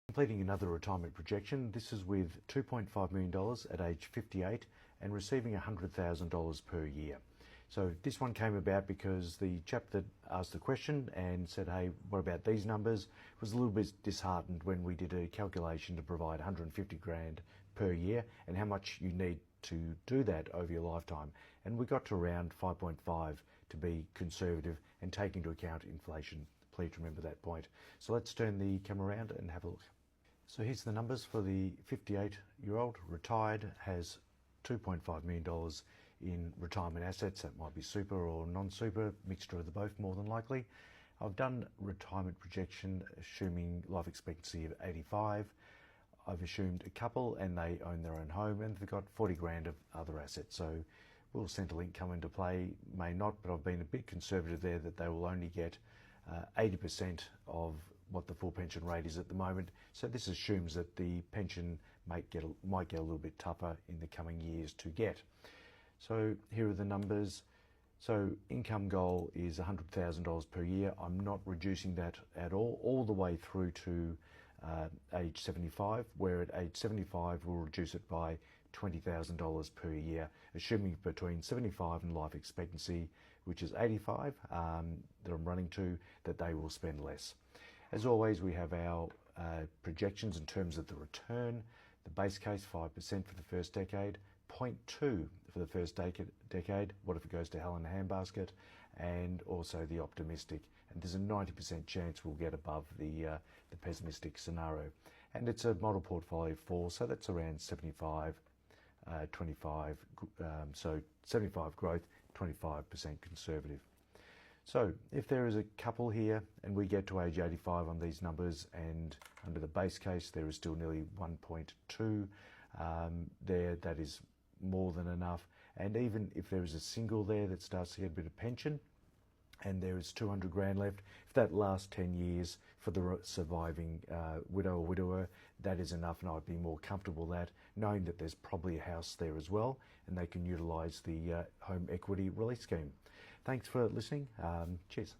Completing another retirement projection. This is with $2.5 million at age 58 and receiving $100,000 per year. So this one came about because the chap that asked the question and said, hey, what about these numbers, was a little bit disheartened when we did a calculation to provide 150 grand per year and how much you need to do that over your lifetime. And we got to around 5.5 to be conservative and take into account inflation. Please remember that point. So let's turn the camera around and have a look. So here's the numbers for the 58-year-old, retired, has $2.5 million in retirement assets. That might be super or non-super, mixture of the both more than likely. I've done retirement projection assuming life expectancy of 85. I've assumed a couple and they own their own home and they've got 40 grand of other assets. So will Centrelink come into play? May not, but I've been a bit conservative there that they will only get 80% of what the full pension rate is at the moment. So this assumes that the pension might get a little bit tougher in the coming years to get. So here are the numbers. So income goal is $100,000 per year. I'm not reducing that at all the way through to age 75, where at age 75 we'll reduce it by $20,000 per year, assuming between 75 and life expectancy, which is 85, that I'm running to, that they will spend less. As always, we have our projections in terms of the return. The base case, 5% for the first decade, 0.2 for the first decade, what if it goes to hell in a handbasket, and also the optimistic. And there's a 90% chance we'll get above the pessimistic scenario. And it's a model portfolio of 4, so that's around 75, 25, so 75 growth, 25% conservative. So if there is a couple here and we get to age 85 on these numbers, and under the base case there is still nearly 1.2 there, that is more than enough. And even if there is a single there that starts to get a bit of pension and there is 200 grand left, if that lasts 10 years for the surviving widow or widower, that is enough, and I'd be more comfortable that, knowing that there's probably a house there as well and they can utilise the home equity release scheme. Thanks for listening. Cheers.